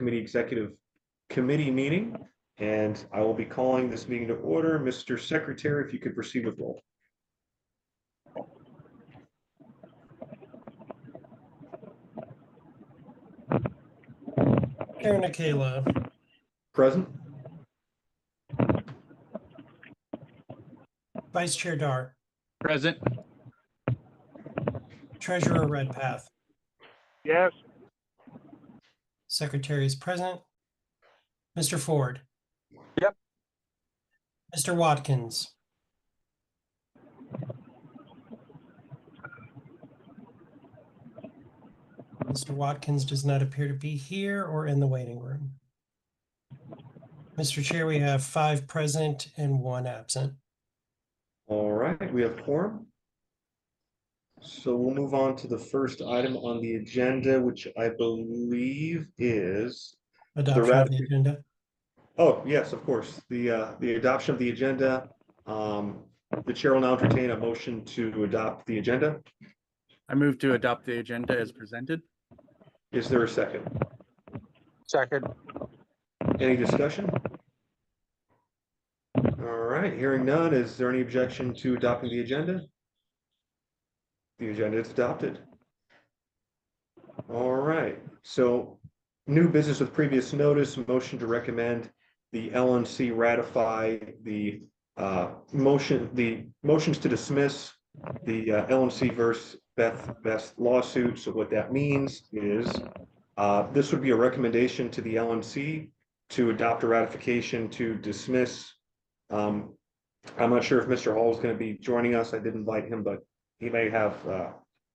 Committee Executive Committee meeting, and I will be calling this meeting to order. Mr. Secretary, if you could proceed with roll. Chair Nikela. Present. Vice Chair Dar. Present. Treasurer Redpath. Yes. Secretary is present. Mr. Ford. Yep. Mr. Watkins. Mr. Watkins does not appear to be here or in the waiting room. Mr. Chair, we have 5 present and 1 absent. All right, we have quorum. So we'll move on to the first item on the agenda, which I believe is Adoption of the agenda. Oh, yes, of course. The adoption of the agenda. The chair will now entertain a motion to adopt the agenda. I move to adopt the agenda as presented. Is there a second? Second. Any discussion? All right, hearing none. Is there any objection to adopting the agenda? The agenda is adopted. All right, so new business with previous notice, motion to recommend the LNC ratify the motions to dismiss the LNC versus Beth lawsuit. So what that means is this would be a recommendation to the LNC to adopt a ratification to dismiss. I'm not sure if Mr. Hall is going to be joining us. I did invite him, but he may have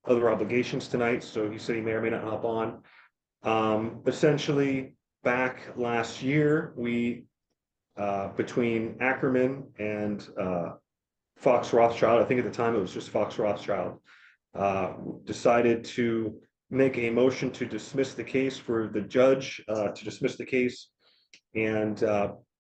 other obligations tonight, so he said he may or may not hop on. Essentially, back last year, we between Ackerman and Fox Rothschild, I think at the time it was just Fox Rothschild, decided to make a motion to dismiss the case for the judge to dismiss the case. And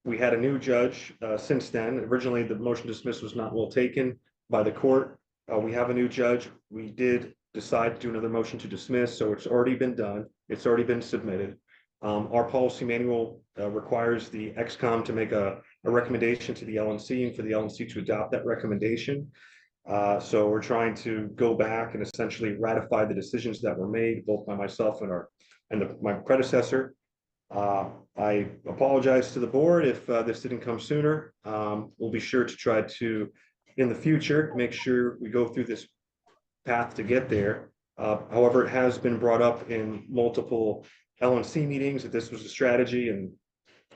we had a new judge since then. Originally, the motion to dismiss was not well taken by the court. We have a new judge. We did decide to do another motion to dismiss, so it's already been done. It's already been submitted. Our policy manual requires the XCOM to make a recommendation to the LNC and for the LNC to adopt that recommendation. So we're trying to go back and essentially ratify the decisions that were made both by myself and my predecessor. I apologize to the board if this didn't come sooner. We'll be sure to try to, in the future, make sure we go through this path to get there. However, it has been brought up in multiple LNC meetings that this was a strategy, and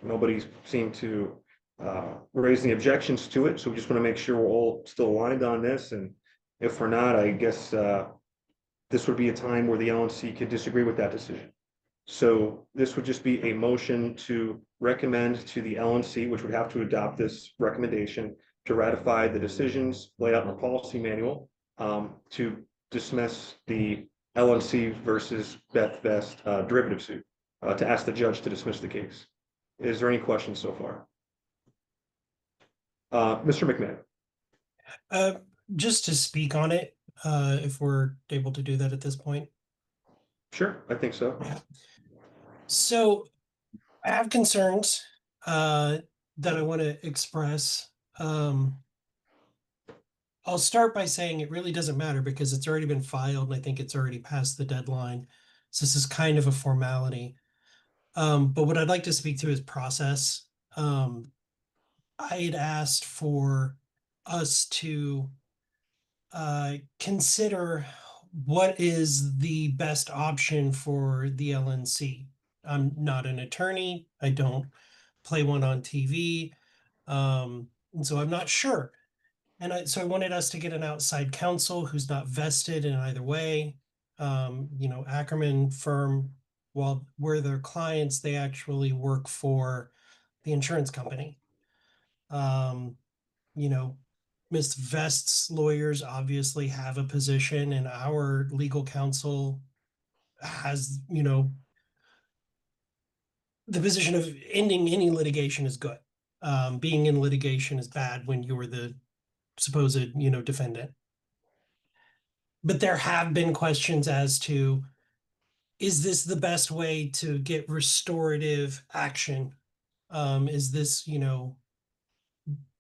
nobody seemed to raise any objections to it. So we just want to make sure we're all still aligned on this. And if we're not, I guess this would be a time where the LNC could disagree with that decision. So this would just be a motion to recommend to the LNC, which would have to adopt this recommendation to ratify the decisions laid out in the policy manual to dismiss the LNC versus Beth Vest derivative suit, to ask the judge to dismiss the case. Is there any questions so far? Mr. McMahon. Just to speak on it, if we're able to do that at this point. Sure, I think so. Yeah. So I have concerns that I want to express. I'll start by saying it really doesn't matter because it's already been filed and I think it's already past the deadline. So this is kind of a formality. But what I'd like to speak to is process. I had asked for us to consider what is the best option for the LNC. I'm not an attorney. I don't play one on TV. And so I'm not sure. And so I wanted us to get an outside counsel who's not vested in either way. Ackerman firm, while we're their clients, they actually work for the insurance company. Ms. Vest's lawyers obviously have a position, and our legal counsel has, the position of ending any litigation is good. Being in litigation is bad when you're the supposed, defendant. But there have been questions as to is this the best way to get restorative action? Is this,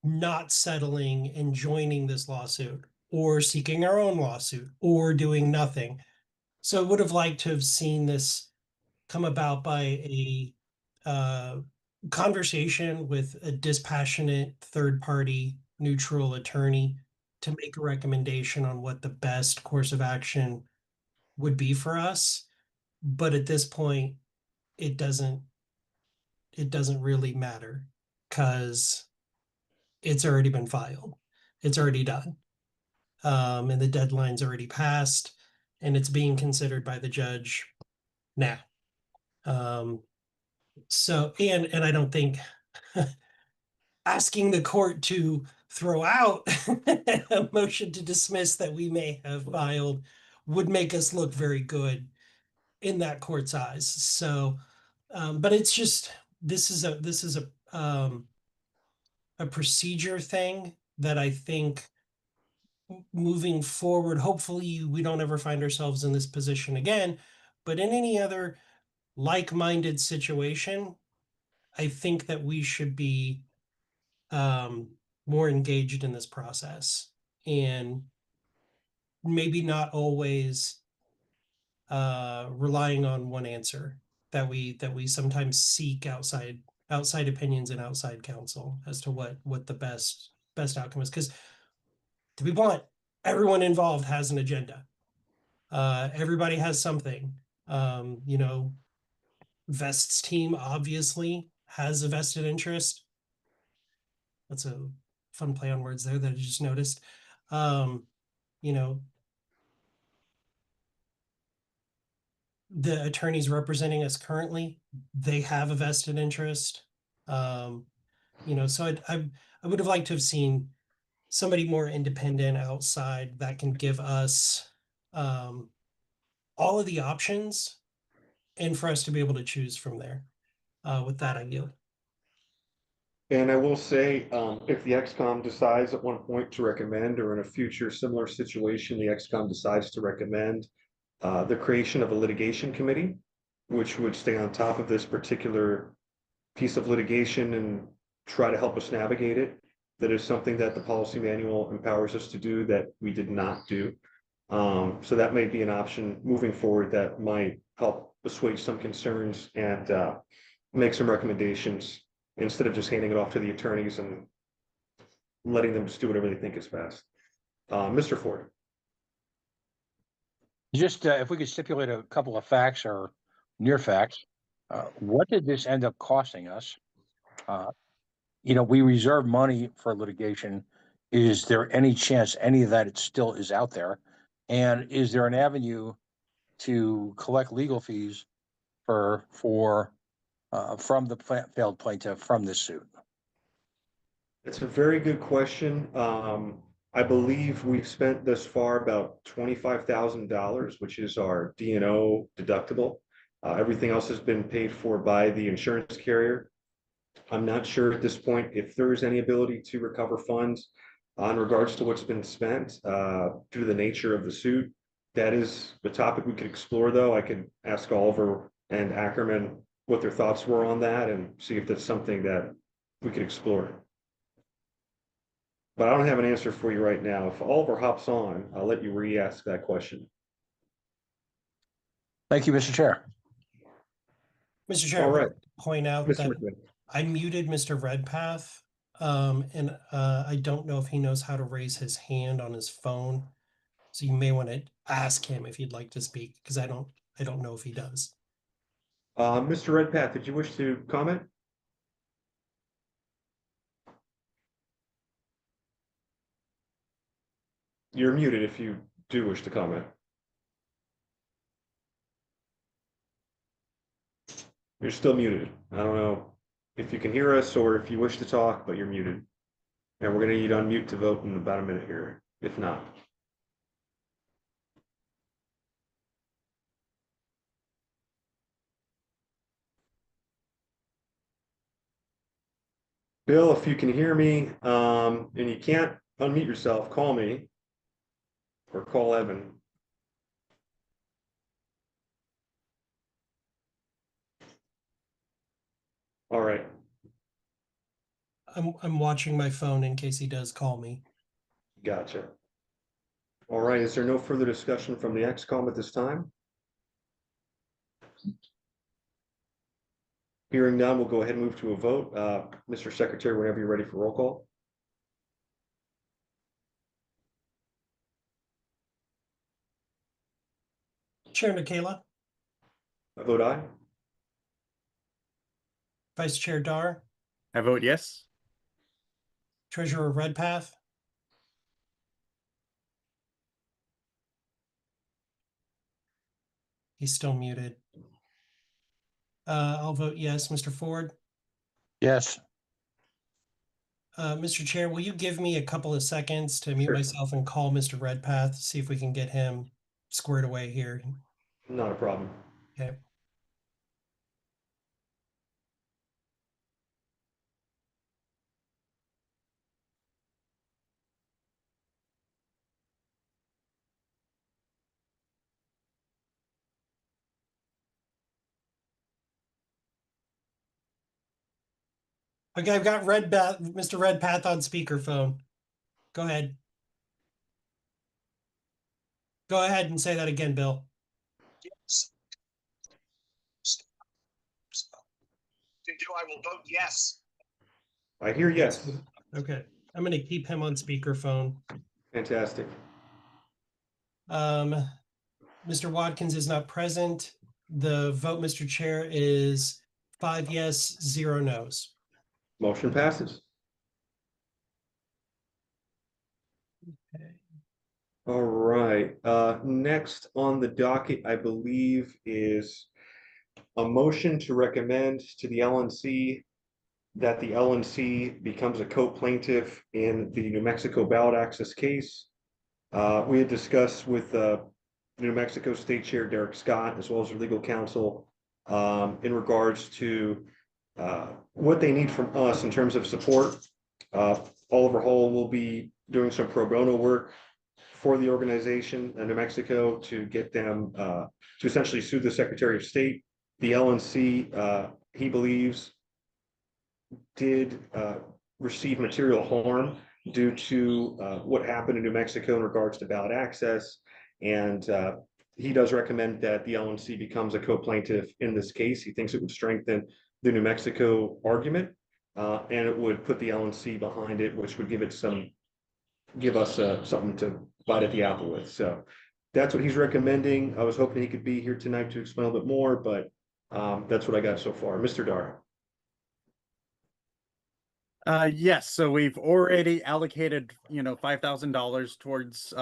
not settling and joining this lawsuit, or seeking our own lawsuit, or doing nothing? So I would have liked to have seen this come about by a conversation with a dispassionate third party neutral attorney to make a recommendation on what the best course of action would be for us. But at this point, it doesn't really matter because it's already been filed. It's already done. And the deadline's already passed, and it's being considered by the judge now. So, and I don't think asking the court to throw out a motion to dismiss that we may have filed would make us look very good in that court's eyes. So, but it's just, this is a procedure thing that I think moving forward, hopefully we don't ever find ourselves in this position again, but in any other like-minded situation, I think that we should be more engaged in this process, and maybe not always relying on one answer, that we sometimes seek outside opinions and outside counsel as to what the best outcome is. Because, to be blunt, everyone involved has an agenda. Everybody has something. Vest's team obviously has a vested interest. That's a fun play on words there that I just noticed. You know, the attorneys representing us currently, they have a vested interest. So I would have liked to have seen somebody more independent outside that can give us all of the options, and for us to be able to choose from there. With that, I yield. And I will say, if the XCOM decides at one point to recommend, or in a future similar situation, the XCOM decides to recommend the creation of a litigation committee, which would stay on top of this particular piece of litigation and try to help us navigate it. That is something that the policy manual empowers us to do that we did not do. So that may be an option moving forward that might help assuage some concerns and make some recommendations instead of just handing it off to the attorneys and letting them just do whatever they think is best. Mr. Ford. Just if we could stipulate a couple of facts or near facts, what did this end up costing us? We reserve money for litigation. Is there any chance any of that it still is out there? And is there an avenue to collect legal fees from the failed plaintiff from this suit? It's a very good question. I believe we've spent thus far about $25,000, which is our D&O deductible. Everything else has been paid for by the insurance carrier. I'm not sure at this point if there is any ability to recover funds in regards to what's been spent due to the nature of the suit. That is the topic we could explore, though. I could ask Oliver and Ackerman what their thoughts were on that and see if that's something that we could explore. But I don't have an answer for you right now. If Oliver hops on, I'll let you re-ask that question. Thank you, Mr. Chair. Mr. Chair, All I would right. point out Mr. that McMahon. I muted Mr. Redpath, and I don't know if he knows how to raise his hand on his phone. So you may want to ask him if you'd like to speak, because I don't know if he does. Mr. Redpath, did you wish to comment? You're muted if you do wish to comment. You're still muted. I don't know if you can hear us or if you wish to talk, but you're muted. And we're going to need unmute to vote in about a minute here, if not. Bill, if you can hear me and you can't unmute yourself, call me or call Evan. All right, I'm watching my phone in case he does call me. gotcha. All right, is there no further discussion from the XCOM at this time? Hearing none, we'll go ahead and move to a vote. Mr. Secretary, whenever you're ready for roll call. Chair Nikela, I vote aye. Vice Chair Dar, I vote yes. Treasurer Redpath, he's still muted. I'll vote yes. Mr. Ford, Yes, Mr. Chair, will you give me a couple of seconds to mute Sure. myself and call Mr. Redpath, see if we can get him squared away here? Not a problem. Okay. Okay, I've got Mr. Redpath on speakerphone. Go ahead. Go ahead and say that again, Bill. I will vote yes. I hear yes. Okay, I'm going to keep him on speakerphone. Fantastic. Mr. Watkins is not present. The vote, Mr. Chair, is 5 yes, 0 no's. Motion passes. Okay. All right, next on the docket, I believe, is a motion to recommend to the LNC that the LNC becomes a co-plaintiff in the New Mexico ballot access case. We had discussed with New Mexico State Chair Derek Scott, as well as their legal counsel, in regards to what they need from us in terms of support. Oliver Hall will be doing some pro bono work for the organization in New Mexico to get them to essentially sue the Secretary of State. The LNC, he believes, did receive material harm due to what happened in New Mexico in regards to ballot access. And he does recommend that the LNC becomes a co-plaintiff in this case. He thinks it would strengthen the New Mexico argument, and it would put the LNC behind it, which would give us something to bite at the apple with. So that's what he's recommending. I was hoping he could be here tonight to explain a little bit more, but that's what I got so far. Mr. Dar. Yes, so we've already allocated, $5,000 towards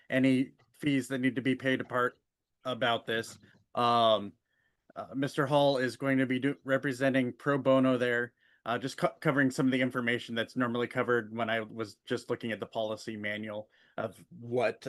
any fees that need to be paid apart about this. Mr. Hall is going to be representing pro bono there, just covering some of the information that's normally covered when I was just looking at the policy manual of what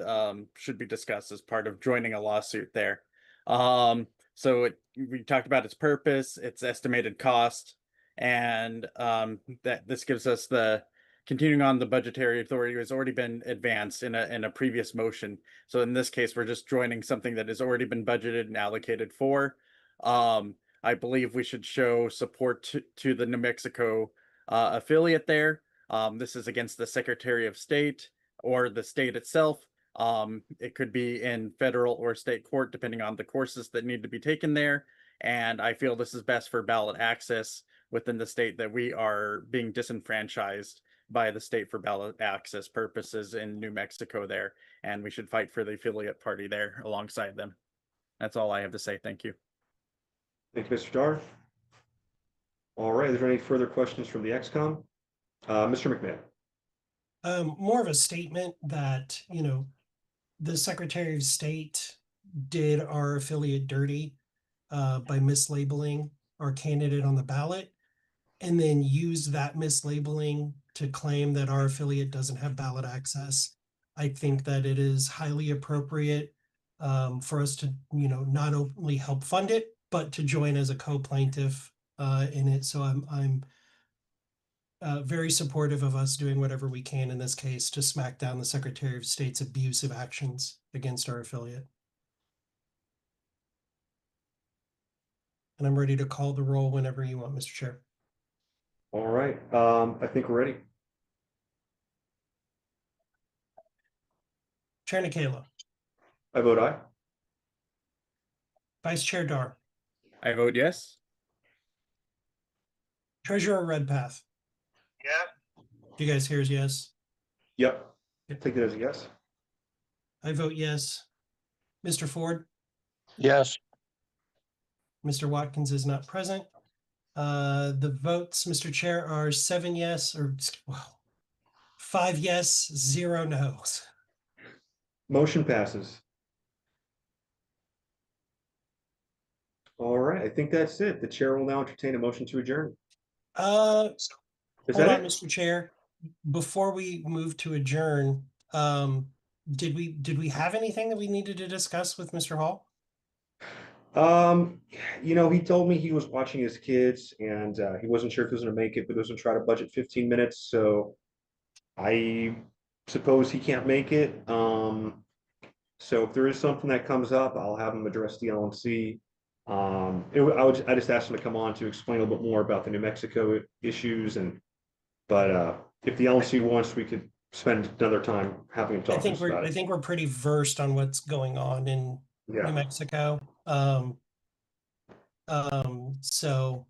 should be discussed as part of joining a lawsuit there. So we talked about its purpose, its estimated cost, and that this gives us the continuing on the budgetary authority has already been advanced in a previous motion. So in this case, we're just joining something that has already been budgeted and allocated for. I believe we should show support to the New Mexico affiliate there. This is against the Secretary of State or the state itself. It could be in federal or state court, depending on the courses that need to be taken there. And I feel this is best for ballot access within the state, that we are being disenfranchised by the state for ballot access purposes in New Mexico there. And we should fight for the affiliate party there alongside them. That's all I have to say. Thank you. Thank you, Mr. Dar. All right, is there any further questions from the XCOM? Mr. McMahon. More of a statement that, the Secretary of State did our affiliate dirty by mislabeling our candidate on the ballot, and then used that mislabeling to claim that our affiliate doesn't have ballot access. I think that it is highly appropriate for us to, not only help fund it, but to join as a co-plaintiff in it. So I'm very supportive of us doing whatever we can in this case to smack down the Secretary of State's abusive actions against our affiliate. And I'm ready to call the roll whenever you want, Mr. Chair. All right, I think we're ready. Chair Nikayla, I vote aye. Vice Chair Dar, I vote yes. Treasurer Redpath. Yeah, Do you guys hear as yes? Yep, Yep. take it as a yes. I vote yes. Mr. Ford, Yes, Mr. Watkins is not present. The votes, Mr. Chair, are 7 yes, or well, 5 yes, 0 no's. Motion passes. All right, I think that's it. The chair will now entertain a motion to adjourn. Uh, Is Hold that on, it? Mr. Chair. Before we move to adjourn, did we have anything that we needed to discuss with Mr. Hall? Um, he told me he was watching his kids and he wasn't sure if he was gonna make it, but he was gonna try to budget 15 minutes, so I suppose he can't make it. So if there is something that comes up, I'll have him address the LNC. I just asked him to come on to explain a little bit more about the New Mexico issues but if the LNC wants, we could spend another time having him talk to us about I it. think we're pretty versed on what's going on in New Yeah, Mexico. So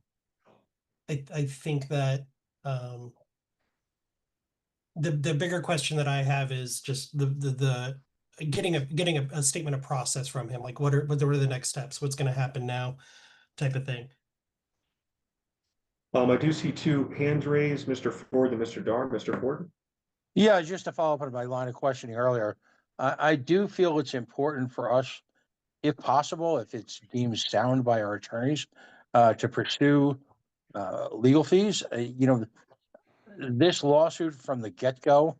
I think that the bigger question that I have is just the getting a statement of process from him, like what are the next steps, what's going to happen now, type of thing. I do see two hands raised, Mr. Ford and Mr. Dar. Mr. Ford? yeah, just to follow up on my line of questioning earlier, I do feel it's important for us, if possible, if it's deemed sound by our attorneys, to pursue legal fees. This lawsuit from the get-go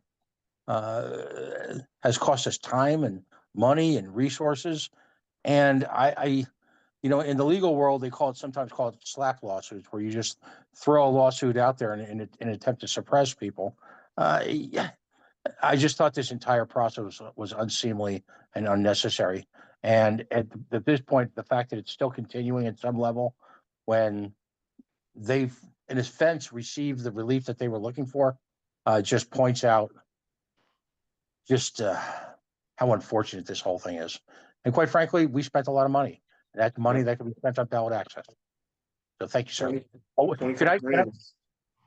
has cost us time and money and resources. And in the legal world, they sometimes call it slap lawsuits, where you just throw a lawsuit out there in an attempt to suppress people. Yeah, I just thought this entire process was unseemly and unnecessary. And at this point, the fact that it's still continuing at some level when they've, in a sense, received the relief that they were looking for, just points out just how unfortunate this whole thing is. And quite frankly, we spent a lot of money. That's money that can be spent on ballot access. So thank you, sir. 20 Oh, 25 grand.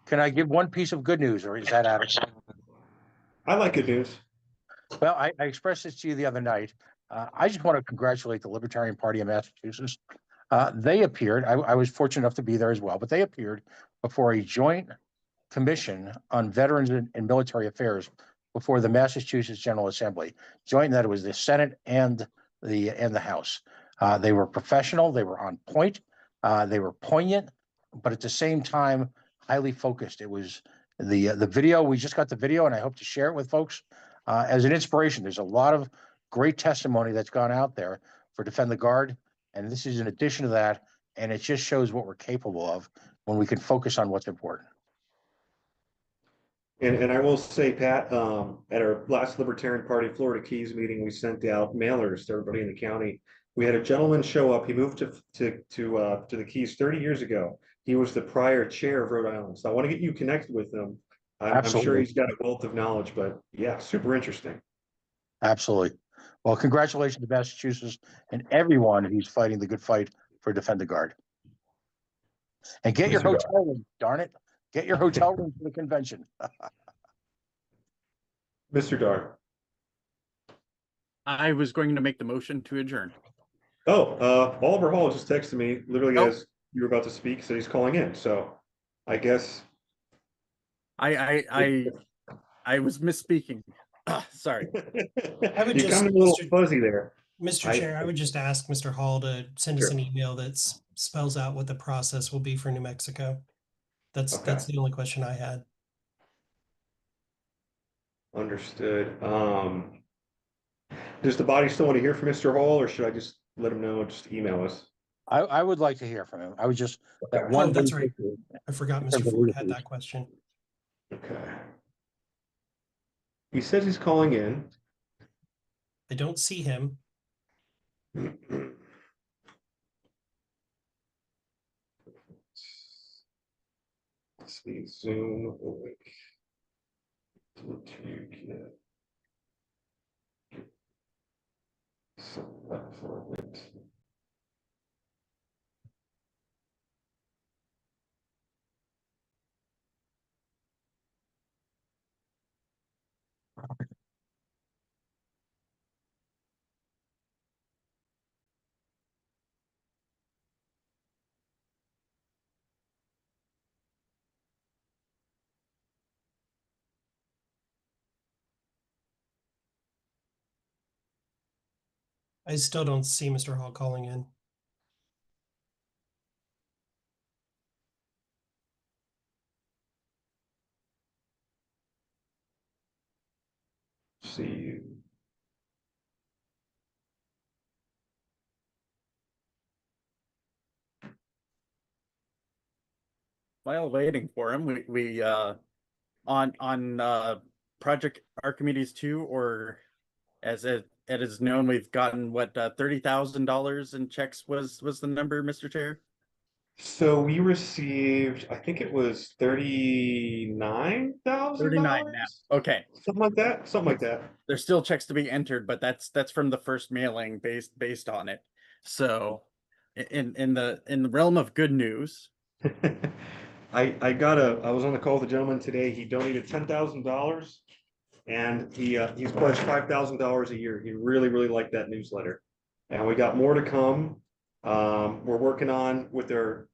can I give one piece of good news, or is that out of? I like good news. Well, I expressed this to you the other night. I just want to congratulate the Libertarian Party of Massachusetts. They appeared, I was fortunate enough to be there as well, but they appeared before a joint commission on veterans and military affairs before the Massachusetts General Assembly. Joint that it was the Senate and the House. They were professional, they were on point, they were poignant, but at the same time, highly focused. It was the video, we just got the video, and I hope to share it with folks as an inspiration. There's a lot of great testimony that's gone out there for Defend the Guard, and this is in addition to that, and it just shows what we're capable of when we can focus on what's important. And I will say, Pat, at our last Libertarian Party Florida Keys meeting, we sent out mailers to everybody in the county. We had a gentleman show up. He moved to the Keys 30 years ago. He was the prior chair of Rhode Island. So I want to get you connected with him. I'm sure Absolutely. he's got a wealth of knowledge, but yeah, super interesting. Absolutely. Well, congratulations to Massachusetts and everyone who's fighting the good fight for Defend the Guard. And get your Mr. Dar. hotel room, darn it. Get your hotel room for the convention. Mr. Dar. I was going to make the motion to adjourn. Oh, Oliver Hall just texted me literally Oh. as you were about to speak, so he's calling in. So I guess I was misspeaking. Sorry. I would you're just, coming a little Mr. fuzzy there. Mr. Chair, I would just ask Mr. Hall to send us Sure. an email that spells out what the process will be for New Mexico. That's Okay. the only question I had. Understood. Does the body still want to hear from Mr. Hall, or should I just let him know and just email us? I would like to hear from him. I would just, that Okay. one. Oh, that's right. I forgot in terms Mr. of Ford had legal that question. Okay. He says he's calling in. I don't see him. That's the Zoom link. Select for it. I still don't see Mr. Hall calling in. See you. While waiting for him, we on Project Archimedes 2, or as it is known, we've gotten what $30,000 in checks was the number, Mr. Chair? So we received, I think it was $39,000. 39 now. Okay. Something like that. Something like that. There's still checks to be entered, but that's from the first mailing based on it. So in the realm of good news. I was on the call with a gentleman today. He donated $10,000 and he's pledged $5,000 a year. He really liked that newsletter. And we got more to come. We're working on with our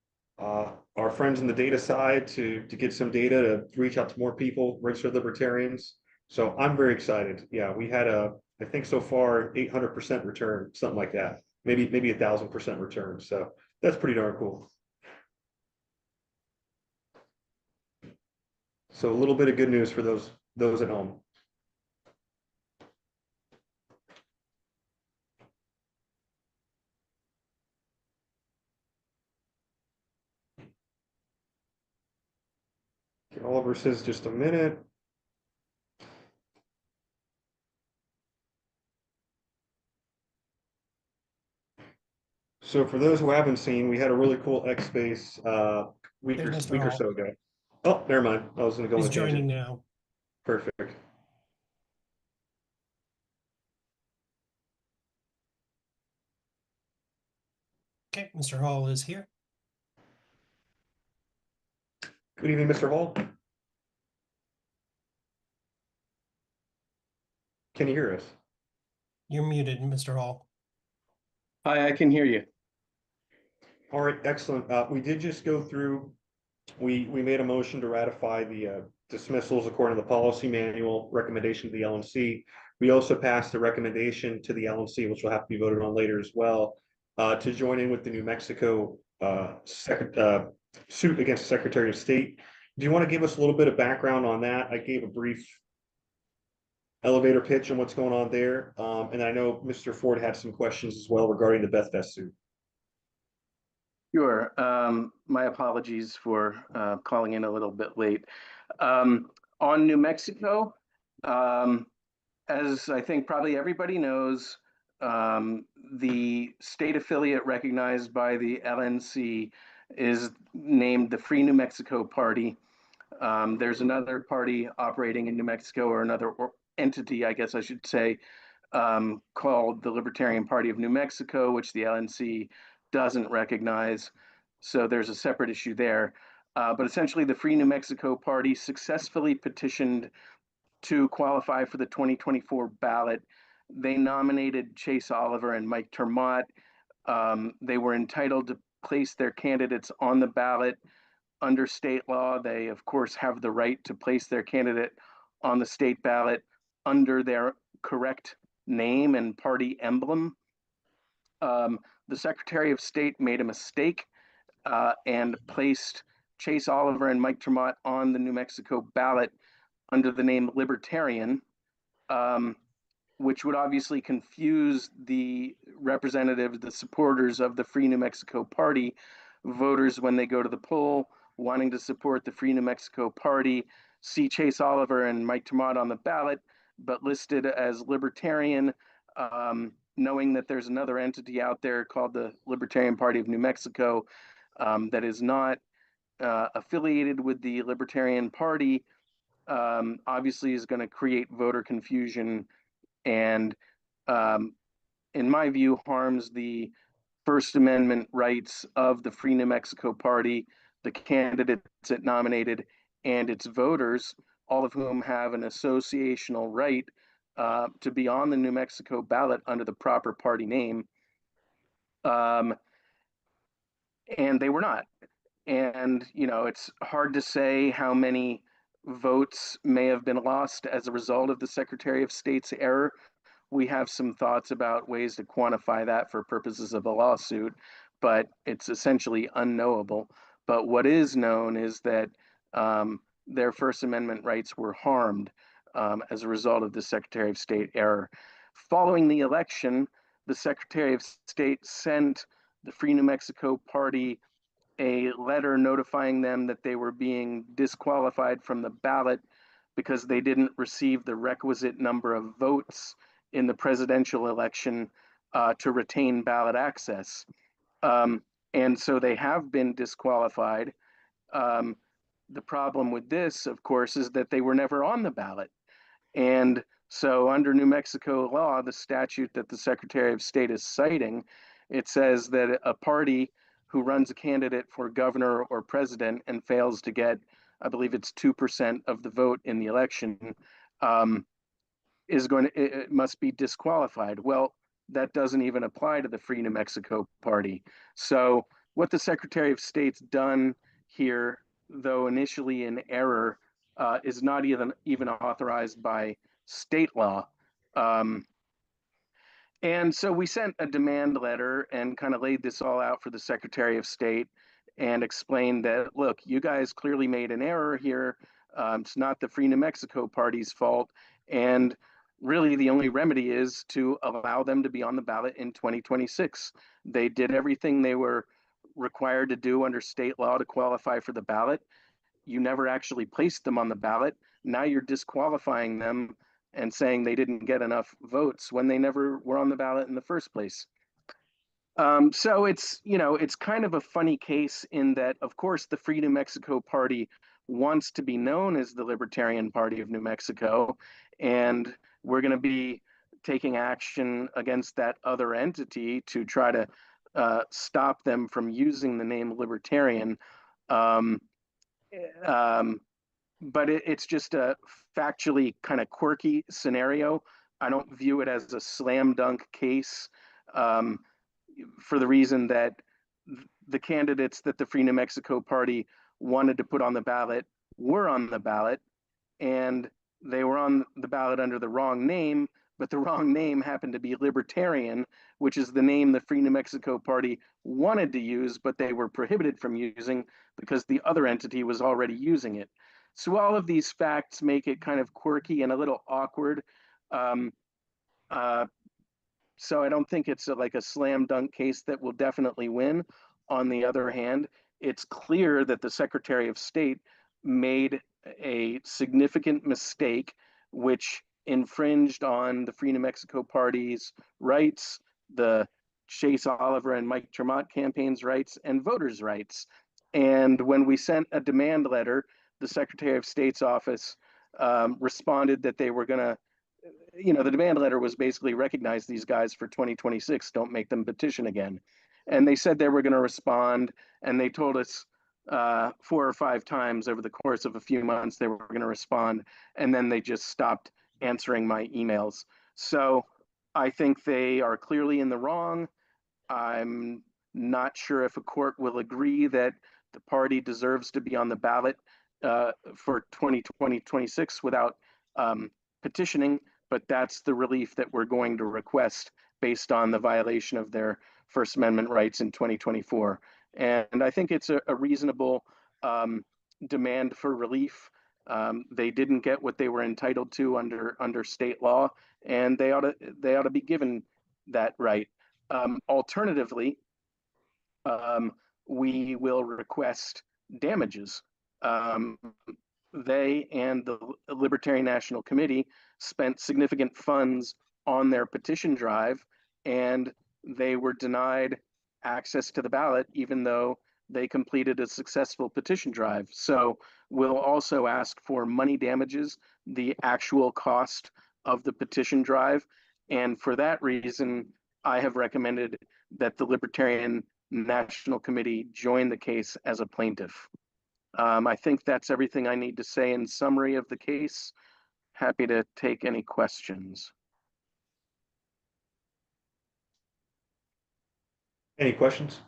friends in the data side to get some data to reach out to more people, registered libertarians. So I'm very excited. Yeah, we had I think so far 800% return, something like that. Maybe 1,000% return. So that's pretty darn cool. So a little bit of good news for those at home. Okay, Oliver says just a minute. So for those who haven't seen, we had a really cool X Space week There's or Mr. week or Hall. so ago. Oh, never mind. I was going to go on He's a joining tangent. now. Perfect. Okay, Mr. Hall is here. Good evening, Mr. Hall. Can you hear us? You're muted, Mr. Hall. Hi, I can hear you. All right, excellent. We did just go through, we made a motion to ratify the dismissals according to the policy manual recommendation to the LNC. We also passed a recommendation to the LNC, which will have to be voted on later as well, to join in with the New Mexico suit against the Secretary of State. Do you want to give us a little bit of background on that? I gave a brief elevator pitch on what's going on there. And I know Mr. Ford had some questions as well regarding the Beth Vest suit. Sure. My apologies for calling in a little bit late. On New Mexico, as I think probably everybody knows, the state affiliate recognized by the LNC is named the Free New Mexico Party. There's another party operating in New Mexico, or another entity, I guess I should say, called the Libertarian Party of New Mexico, which the LNC doesn't recognize. So there's a separate issue there. But essentially, the Free New Mexico Party successfully petitioned to qualify for the 2024 ballot. They nominated Chase Oliver and Mike Termott. They were entitled to place their candidates on the ballot. Under state law, they, of course, have the right to place their candidate on the state ballot under their correct name and party emblem. The Secretary of State made a mistake and placed Chase Oliver and Mike Termott on the New Mexico ballot under the name Libertarian, which would obviously confuse the representatives, the supporters of the Free New Mexico Party, voters when they go to the poll wanting to support the Free New Mexico Party, see Chase Oliver and Mike Termott on the ballot, but listed as Libertarian, knowing that there's another entity out there called the Libertarian Party of New Mexico that is not affiliated with the Libertarian Party obviously is going to create voter confusion and, in my view, harms the First Amendment rights of the Free New Mexico Party, the candidates it nominated, and its voters, all of whom have an associational right to be on the New Mexico ballot under the proper party name. And they were not. And, you know, it's hard to say how many votes may have been lost as a result of the Secretary of State's error. We have some thoughts about ways to quantify that for purposes of a lawsuit, but it's essentially unknowable. But what is known is that their First Amendment rights were harmed as a result of the Secretary of State error. Following the election, the Secretary of State sent the Free New Mexico Party a letter notifying them that they were being disqualified from the ballot because they didn't receive the requisite number of votes in the presidential election to retain ballot access. And so they have been disqualified. The problem with this, of course, is that they were never on the ballot. And so under New Mexico law, the statute that the Secretary of State is citing, it says that a party who runs a candidate for governor or president and fails to get, I believe it's 2% of the vote in the election, it must be disqualified. Well, that doesn't even apply to the Free New Mexico Party. So what the Secretary of State's done here, though initially in error, is not even authorized by state law. And so we sent a demand letter and kind of laid this all out for the Secretary of State and explained that, look, you guys clearly made an error here. It's not the Free New Mexico Party's fault. And really the only remedy is to allow them to be on the ballot in 2026. They did everything they were required to do under state law to qualify for the ballot. You never actually placed them on the ballot. Now you're disqualifying them and saying they didn't get enough votes when they never were on the ballot in the first place. So it's, you know, it's kind of a funny case in that, of course, the Free New Mexico Party wants to be known as the Libertarian Party of New Mexico, and we're going to be taking action against that other entity to try to stop them from using the name Libertarian. But it's just a factually kind of quirky scenario. I don't view it as a slam dunk case for the reason that the candidates that the Free New Mexico Party wanted to put on the ballot were on the ballot, and they were on the ballot under the wrong name, but the wrong name happened to be Libertarian, which is the name the Free New Mexico Party wanted to use, but they were prohibited from using because the other entity was already using it. So all of these facts make it kind of quirky and a little awkward. So I don't think it's like a slam dunk case that will definitely win. On the other hand, it's clear that the Secretary of State made a significant mistake, which infringed on the Free New Mexico Party's rights, the Chase Oliver and Mike Tremont campaign's rights, and voters' rights. And when we sent a demand letter, the Secretary of State's office responded that they were going to, you know, the demand letter was basically recognize these guys for 2026, don't make them petition again. And they said they were going to respond, and they told us 4 or 5 times over the course of a few months they were going to respond, and then they just stopped answering my emails. So I think they are clearly in the wrong. I'm not sure if a court will agree that the party deserves to be on the ballot for 2026 without petitioning, but that's the relief that we're going to request based on the violation of their First Amendment rights in 2024. And I think it's a reasonable demand for relief. They didn't get what they were entitled to under state law, and they ought to be given that right. Alternatively, we will request damages. They and the Libertarian National Committee spent significant funds on their petition drive, and they were denied access to the ballot, even though they completed a successful petition drive. So we'll also ask for money damages, the actual cost of the petition drive. And for that reason, I have recommended that the Libertarian National Committee join the case as a plaintiff. I think that's everything I need to say in summary of the case. Happy to take any questions. Any questions?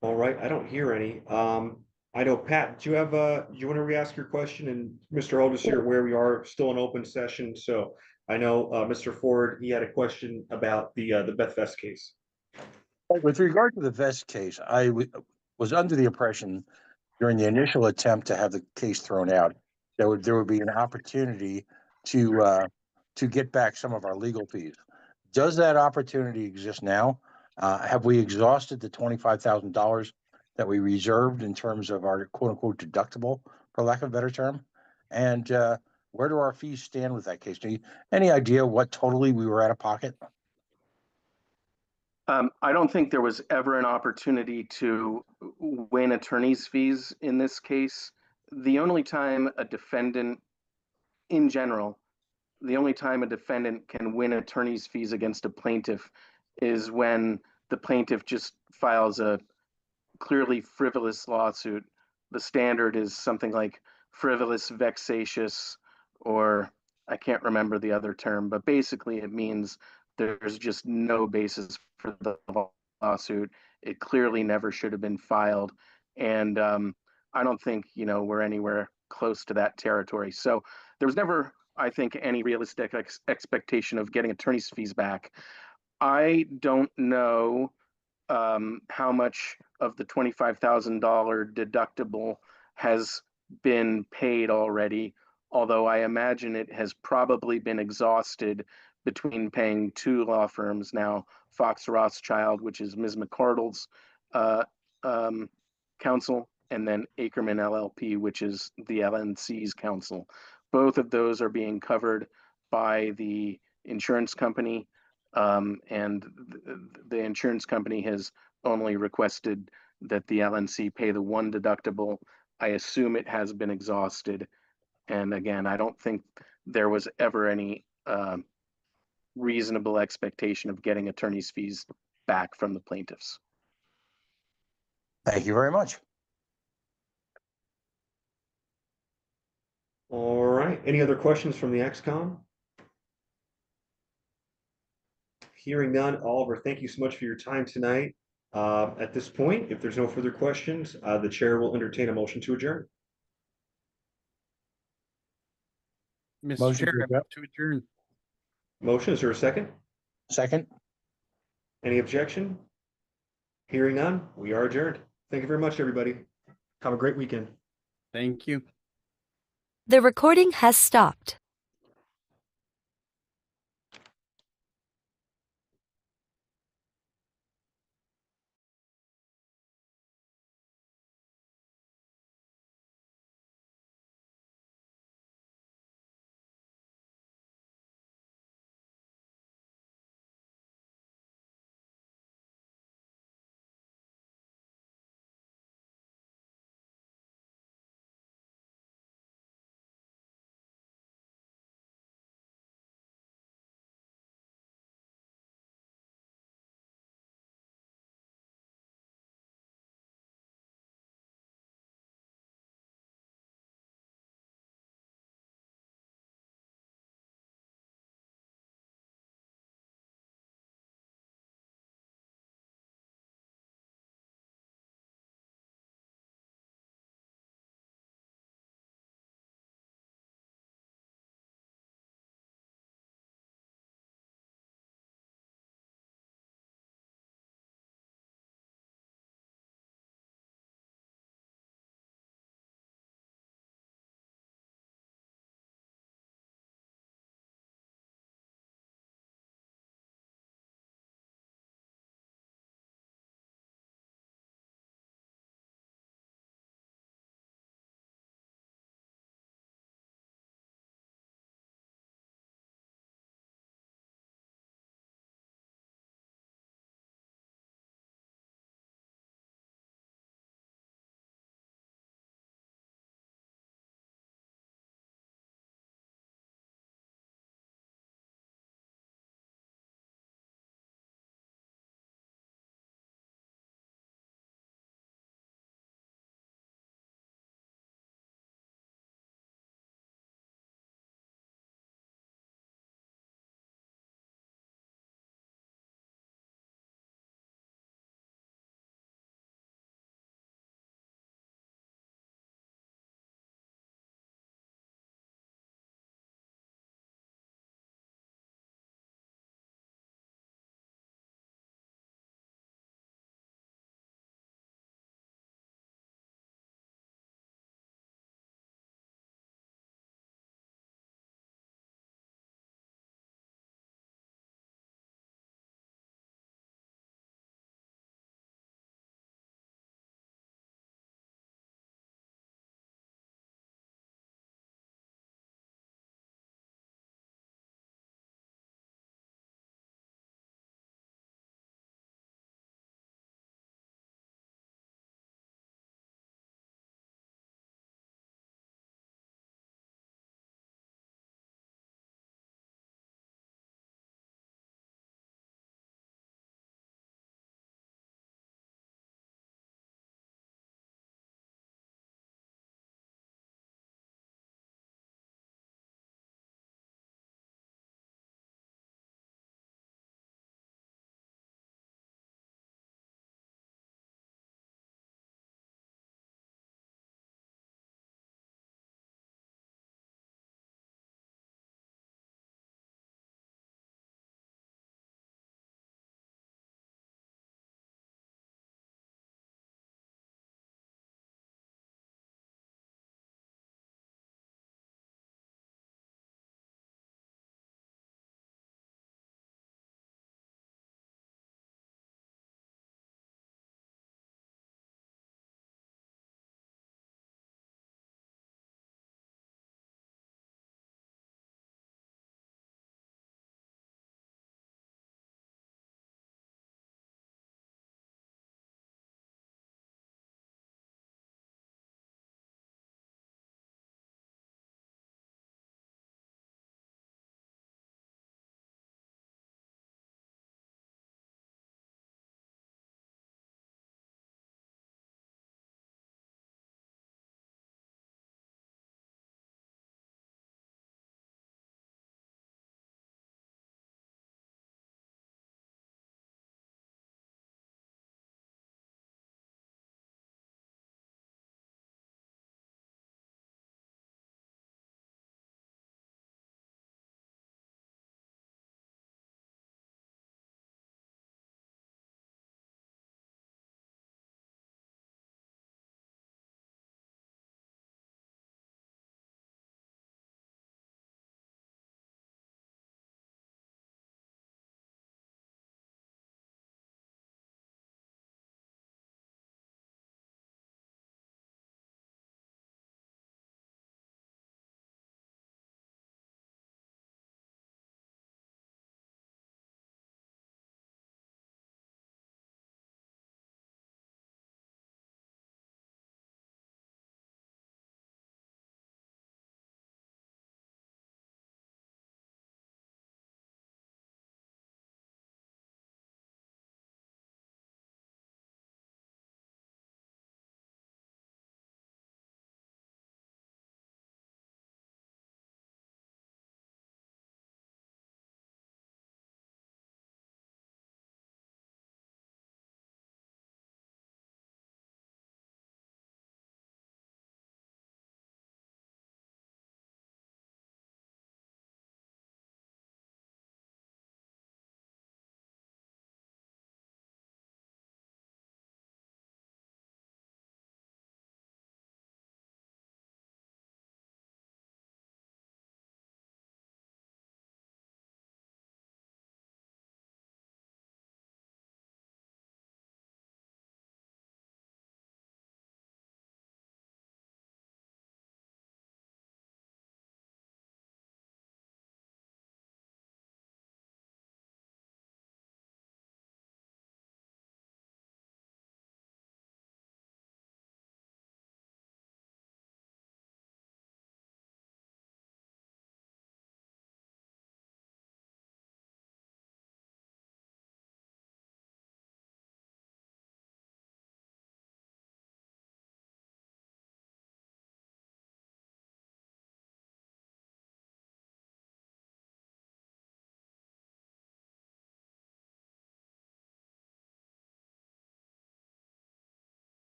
All right, I don't hear any. I know, Pat, do you have you want to re-ask your question? And Mr. Oldis here, where we are still in open session. So I know Mr. Ford, he had a question about the Beth Vest case. With regard to the Vest case, I was under the impression during the initial attempt to have the case thrown out, there would be an opportunity to get back some of our legal fees. Does that opportunity exist now? Have we exhausted the $25,000 that we reserved in terms of our quote unquote deductible, for lack of a better term? And where do our fees stand with that case? Any idea what totally we were out of pocket? I don't think there was ever an opportunity to win attorney's fees in this case. The only time a defendant, in general, the only time a defendant can win attorney's fees against a plaintiff is when the plaintiff just files a clearly frivolous lawsuit. The standard is something like frivolous, vexatious, or I can't remember the other term, but basically it means there's just no basis for the lawsuit. It clearly never should have been filed. And I don't think, we're anywhere close to that territory. So there was never, I think, any realistic expectation of getting attorney's fees back. I don't know how much of the $25,000 deductible has been paid already, although I imagine it has probably been exhausted between paying two law firms now, Fox Rothschild, which is Ms. McCardle's counsel, and then Ackerman LLP, which is the LNC's counsel. Both of those are being covered by the insurance company, and the insurance company has only requested that the LNC pay the one deductible. I assume it has been exhausted. And again, I don't think there was ever any reasonable expectation of getting attorney's fees back from the plaintiffs. Thank you very much. All right, any other questions from the XCOM? Hearing none, Oliver, thank you so much for your time tonight. At this point, if there's no further questions, the chair will entertain a motion to adjourn. Mr. Motion Chair, to I move to adjourn. Motion, is there a second? Second. Any objection? Hearing none, we are adjourned. Thank you very much, everybody. Have a great weekend. Thank you. The recording has stopped.